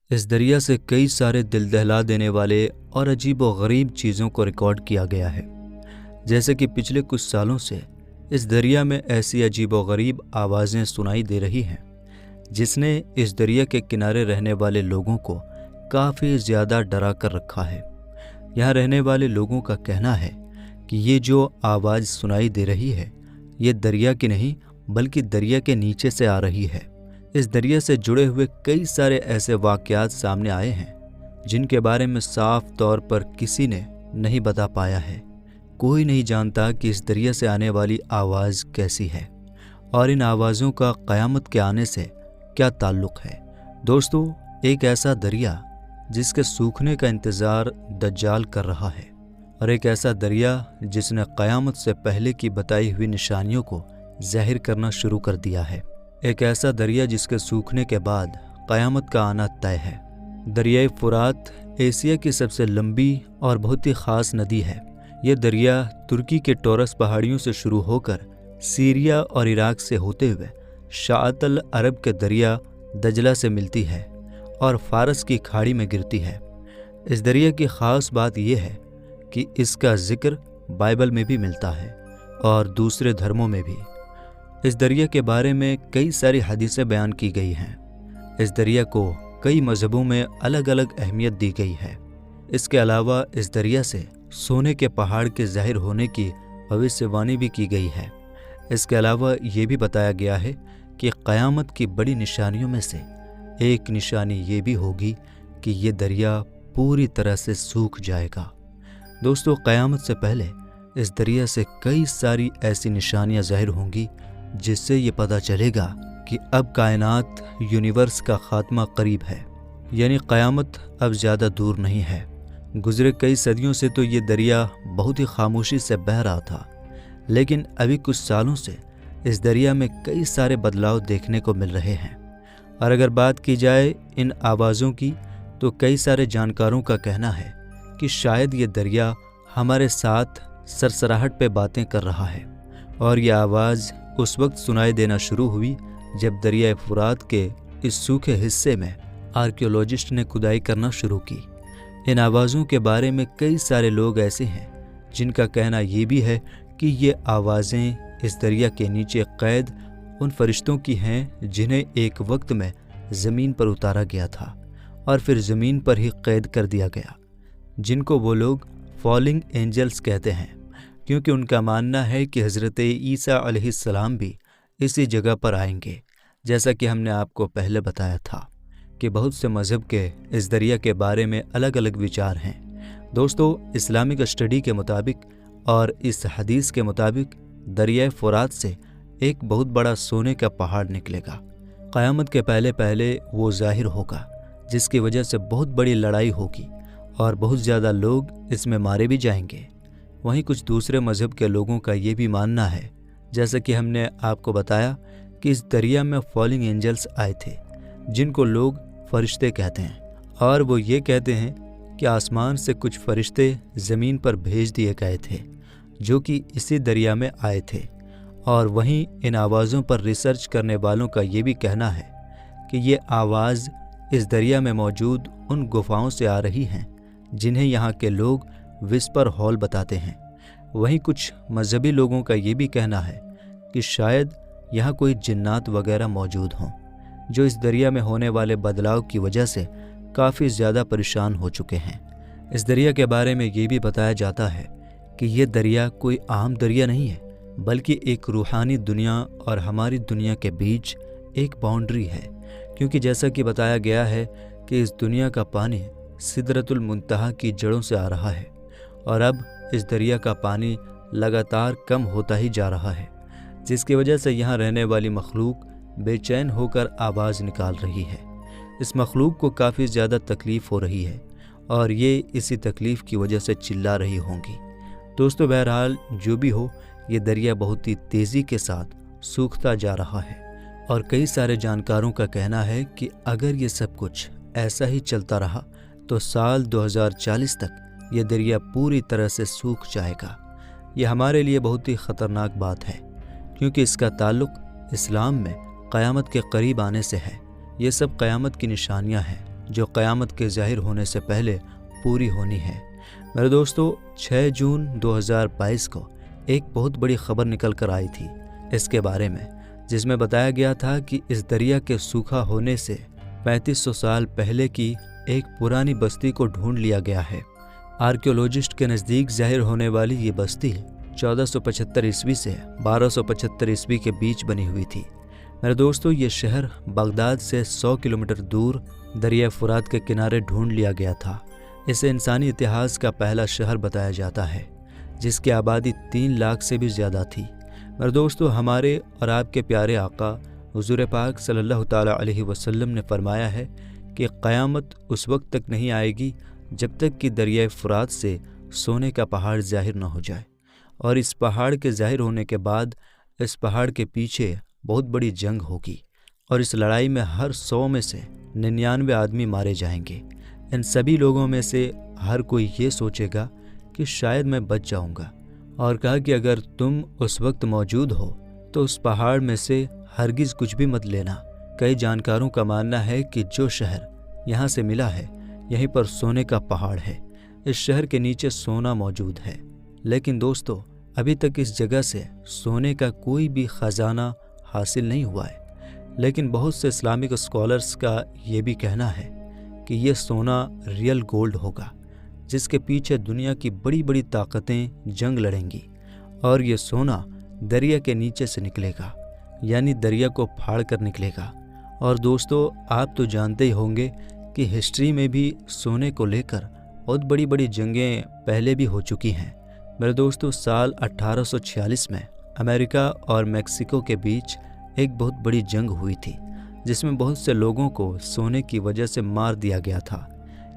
इस दरिया से कई सारे दिल दहला देने वाले और अजीब व गरीब चीज़ों को रिकॉर्ड किया गया है। जैसे कि पिछले कुछ सालों से इस दरिया में ऐसी अजीब व गरीब आवाज़ें सुनाई दे रही हैं जिसने इस दरिया के किनारे रहने वाले लोगों को काफ़ी ज़्यादा डरा कर रखा है। यहाँ रहने वाले लोगों का कहना है कि ये जो आवाज़ सुनाई दे रही है ये दरिया की नहीं बल्कि दरिया के नीचे से आ रही है। इस दरिया से जुड़े हुए कई सारे ऐसे वाक़यात सामने आए हैं जिनके बारे में साफ तौर पर किसी ने नहीं बता पाया है। कोई नहीं जानता कि इस दरिया से आने वाली आवाज़ कैसी है और इन आवाज़ों का क़यामत के आने से क्या ताल्लुक़ है। दोस्तों, एक ऐसा दरिया जिसके सूखने का इंतज़ार दज्जाल कर रहा है और एक ऐसा दरिया जिसने क़यामत से पहले की बताई हुई निशानियों को ज़ाहिर करना शुरू कर दिया है। एक ऐसा दरिया जिसके सूखने के बाद क़यामत का आना तय है। दरियाए फ़ुरात एशिया की सबसे लंबी और बहुत ही ख़ास नदी है। ये दरिया तुर्की के टोरस पहाड़ियों से शुरू होकर सीरिया और इराक से होते हुए शाअतल अरब के दरिया दजला से मिलती है और फ़ारस की खाड़ी में गिरती है। इस दरिया की ख़ास बात यह है कि इसका ज़िक्र बाइबल में भी मिलता है और दूसरे धर्मों में भी। इस दरिया के बारे में कई सारी हदीसें बयान की गई हैं। इस दरिया को कई मज़हबों में अलग अलग अहमियत दी गई है। इसके अलावा इस दरिया से सोने के पहाड़ के ज़ाहिर होने की भविष्यवाणी भी की गई है। इसके अलावा ये भी बताया गया है कि क़यामत की बड़ी निशानियों में से एक निशानी ये भी होगी कि ये दरिया पूरी तरह से सूख जाएगा। दोस्तों, क़यामत से पहले इस दरिया से कई सारी ऐसी निशानियां ज़ाहिर होंगी जिससे ये पता चलेगा कि अब कायनात यूनिवर्स का ख़ात्मा करीब है, यानी क़यामत अब ज़्यादा दूर नहीं है। गुज़रे कई सदियों से तो ये दरिया बहुत ही खामोशी से बह रहा था, लेकिन अभी कुछ सालों से इस दरिया में कई सारे बदलाव देखने को मिल रहे हैं। और अगर बात की जाए इन आवाज़ों की तो कई सारे जानकारों का कहना है कि शायद ये दरिया हमारे साथ सरसराहट पे बातें कर रहा है और ये आवाज़ उस वक्त सुनाई देना शुरू हुई जब दरिया फ़ुरात के इस सूखे हिस्से में आर्कियोलॉजिस्ट ने खुदाई करना शुरू की। इन आवाज़ों के बारे में कई सारे लोग ऐसे हैं जिनका कहना ये भी है कि ये आवाज़ें इस दरिया के नीचे कैद उन फरिश्तों की हैं जिन्हें एक वक्त में ज़मीन पर उतारा गया था और फिर ज़मीन पर ही कैद कर दिया गया, जिनको वो लोग फॉलिंग एंजल्स कहते हैं, क्योंकि उनका मानना है कि हज़रत ईसा अलैहिस्सलाम भी इसी जगह पर आएंगे। जैसा कि हमने आपको पहले बताया था कि बहुत से मज़हब के इस दरिया के बारे में अलग अलग विचार हैं। दोस्तों, इस्लामिक स्टडी के मुताबिक और इस हदीस के मुताबिक दरिया फ़ुरात से एक बहुत बड़ा सोने का पहाड़ निकलेगा। क़यामत के पहले पहले वो ज़ाहिर होगा, जिसकी वजह से बहुत बड़ी लड़ाई होगी और बहुत ज़्यादा लोग इसमें मारे भी जाएंगे। वहीं कुछ दूसरे मज़हब के लोगों का ये भी मानना है, जैसा कि हमने आपको बताया, कि इस दरिया में फॉलिंग एंजल्स आए थे जिनको लोग फरिश्ते कहते हैं, और वो ये कहते हैं कि आसमान से कुछ फरिश्ते ज़मीन पर भेज दिए गए थे जो कि इसी दरिया में आए थे। और वहीं इन आवाज़ों पर रिसर्च करने वालों का ये भी कहना है कि ये आवाज़ इस दरिया में मौजूद उन गुफाओं से आ रही हैं जिन्हें यहाँ के लोग विस्पर हॉल बताते हैं। वहीं कुछ मजहबी लोगों का ये भी कहना है कि शायद यहाँ कोई जिन्नात वगैरह मौजूद हों जो इस दरिया में होने वाले बदलाव की वजह से काफ़ी ज़्यादा परेशान हो चुके हैं। इस दरिया के बारे में ये भी बताया जाता है कि ये दरिया कोई आम दरिया नहीं है, बल्कि एक रूहानी दुनिया और हमारी दुनिया के बीच एक बाउंड्री है, क्योंकि जैसा कि बताया गया है कि इस दुनिया का पानी सिदरतुल मुंतहा की जड़ों से आ रहा है और अब इस दरिया का पानी लगातार कम होता ही जा रहा है, जिसकी वजह से यहाँ रहने वाली मखलूक बेचैन होकर आवाज़ निकाल रही है। इस मखलूक को काफ़ी ज़्यादा तकलीफ़ हो रही है और ये इसी तकलीफ़ की वजह से चिल्ला रही होंगी। दोस्तों, बहरहाल जो भी हो, ये दरिया बहुत ही तेज़ी के साथ सूखता जा रहा है और कई सारे जानकारों का कहना है कि अगर ये सब कुछ ऐसा ही चलता रहा तो साल 2040 तक ये दरिया पूरी तरह से सूख जाएगा। ये हमारे लिए बहुत ही ख़तरनाक बात है, क्योंकि इसका ताल्लुक़ इस्लाम में क़यामत के करीब आने से है। ये सब क़यामत की निशानियां हैं جو قیامت کے ظاہر ہونے سے پہلے پوری ہونی ہے۔ میرے دوستو، 6 جون 2022 کو ایک بہت بڑی خبر نکل کر آئی تھی اس کے بارے میں، جس میں بتایا گیا تھا کہ اس دریا کے سوکھا ہونے سے 3500 سال پہلے کی ایک پرانی بستی کو ڈھونڈ لیا گیا ہے۔ آرکیولوجسٹ کے نزدیک ظاہر ہونے والی یہ بستی 1475 عیسوی سے 1275 عیسوی کے بیچ بنی ہوئی تھی۔ میرے دوستو، یہ شہر بغداد سے 100 کلومیٹر دور دریائے فرات کے کنارے ڈھونڈ لیا گیا تھا۔ اسے انسانی اتہاس کا پہلا شہر بتایا جاتا ہے، جس کی آبادی 3 لاکھ سے بھی زیادہ تھی۔ میرے دوستو، ہمارے اور آپ کے پیارے آقا حضور پاک صلی اللہ تعالیٰ علیہ وسلم نے فرمایا ہے کہ قیامت اس وقت تک نہیں آئے گی جب تک کہ دریائے فرات سے سونے کا پہاڑ ظاہر نہ ہو جائے، اور اس پہاڑ کے ظاہر ہونے کے بعد اس پہاڑ کے پیچھے بہت بڑی جنگ ہوگی، اور اس لڑائی میں ہر 100 میں سے 99 آدمی مارے جائیں گے۔ ان سبھی لوگوں میں سے ہر کوئی یہ سوچے گا کہ شاید میں بچ جاؤں گا، اور کہا کہ اگر تم اس وقت موجود ہو تو اس پہاڑ میں سے ہرگز کچھ بھی مت لینا۔ کئی جانکاروں کا ماننا ہے کہ جو شہر یہاں سے ملا ہے یہیں پر سونے کا پہاڑ ہے۔ اس شہر کے نیچے سونا موجود ہے، لیکن دوستو، ابھی تک اس جگہ سے سونے کا کوئی بھی خزانہ حاصل نہیں ہوا ہے۔ لیکن بہت سے اسلامک اسکالرز کا یہ بھی کہنا ہے کہ یہ سونا ریئل گولڈ ہوگا، جس کے پیچھے دنیا کی بڑی بڑی طاقتیں جنگ لڑیں گی، اور یہ سونا دریا کے نیچے سے نکلے گا، یعنی دریا کو پھاڑ کر نکلے گا۔ اور دوستو، آپ تو جانتے ہی ہوں گے کہ ہسٹری میں بھی سونے کو لے کر بہت بڑی بڑی جنگیں پہلے بھی ہو چکی ہیں۔ میرے دوستو، سال 1846 میں امریکہ اور میکسیکو کے بیچ ایک بہت بڑی جنگ ہوئی تھی، جس میں بہت سے لوگوں کو سونے کی وجہ سے مار دیا گیا تھا۔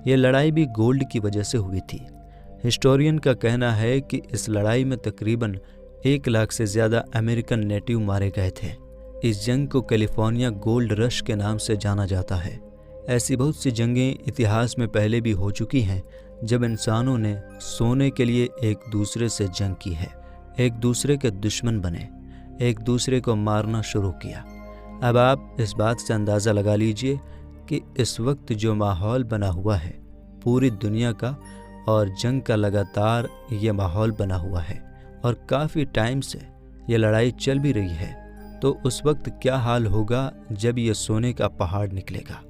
یہ لڑائی بھی گولڈ کی وجہ سے ہوئی تھی۔ ہسٹورین کا کہنا ہے کہ اس لڑائی میں تقریباً 1 لاکھ سے زیادہ امریکن نیٹو مارے گئے تھے۔ اس جنگ کو کیلیفورنیا گولڈ رش کے نام سے جانا جاتا ہے۔ ایسی بہت سی جنگیں اتہاس میں پہلے بھی ہو چکی ہیں جب انسانوں نے سونے کے لیے ایک دوسرے سے جنگ کی ہے، ایک دوسرے کے دشمن بنے، ایک دوسرے کو مارنا شروع کیا۔ اب آپ اس بات سے اندازہ لگا لیجئے کہ اس وقت جو ماحول بنا ہوا ہے پوری دنیا کا، اور جنگ کا لگاتار یہ ماحول بنا ہوا ہے، اور کافی ٹائم سے یہ لڑائی چل بھی رہی ہے، تو اس وقت کیا حال ہوگا جب یہ سونے کا پہاڑ نکلے گا؟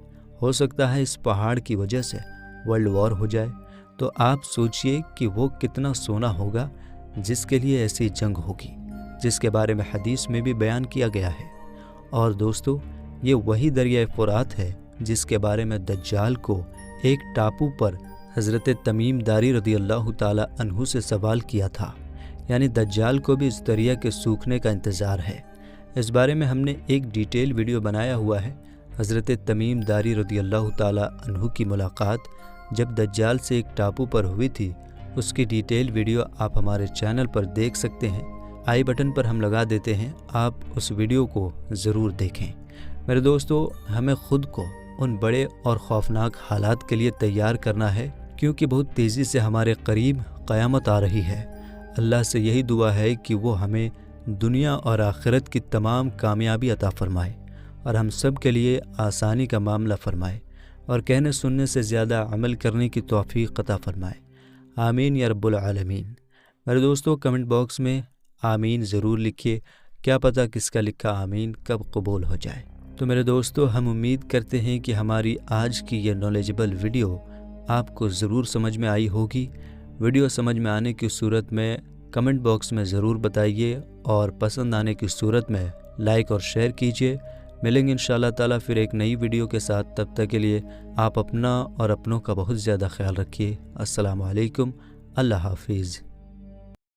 ہو سکتا ہے اس پہاڑ کی وجہ سے ورلڈ وار ہو جائے۔ تو آپ سوچئے کہ وہ کتنا سونا ہوگا جس کے لیے ایسی جنگ ہوگی، جس کے بارے میں حدیث میں بھی بیان کیا گیا ہے۔ اور دوستو، یہ وہی دریائے فرات ہے جس کے بارے میں دجال کو ایک ٹاپو پر حضرت تمیم داری رضی اللہ تعالی عنہ سے سوال کیا تھا، یعنی دجال کو بھی اس دریا کے سوکھنے کا انتظار ہے۔ اس بارے میں ہم نے ایک ڈیٹیل ویڈیو بنایا ہوا ہے۔ حضرت تمیم داری رضی اللہ تعالی عنہ کی ملاقات جب دجال سے ایک ٹاپو پر ہوئی تھی، اس کی ڈیٹیل ویڈیو آپ ہمارے چینل پر دیکھ سکتے ہیں۔ آئی بٹن پر ہم لگا دیتے ہیں، آپ اس ویڈیو کو ضرور دیکھیں۔ میرے دوستو، ہمیں خود کو ان بڑے اور خوفناک حالات کے لیے تیار کرنا ہے، کیونکہ بہت تیزی سے ہمارے قریب قیامت آ رہی ہے۔ اللہ سے یہی دعا ہے کہ وہ ہمیں دنیا اور آخرت کی تمام کامیابی عطا فرمائے، اور ہم سب کے لیے آسانی کا معاملہ فرمائے، اور کہنے سننے سے زیادہ عمل کرنے کی توفیق عطا فرمائے۔ آمین یا رب العالمین۔ میرے دوستو، کمنٹ باکس میں آمین ضرور لکھیے، کیا پتہ کس کا لکھا آمین کب قبول ہو جائے۔ تو میرے دوستو، ہم امید کرتے ہیں کہ ہماری آج کی یہ نالجبل ویڈیو آپ کو ضرور سمجھ میں آئی ہوگی۔ ویڈیو سمجھ میں آنے کی صورت میں کمنٹ باکس میں ضرور بتائیے، اور پسند آنے کی صورت میں لائک اور شیئر کیجیے۔ ملیں گے انشاءاللہ تعالیٰ پھر ایک نئی ویڈیو کے ساتھ۔ تب تک کے لیے آپ اپنا اور اپنوں کا بہت زیادہ خیال رکھیے۔ السلام علیکم، اللہ حافظ۔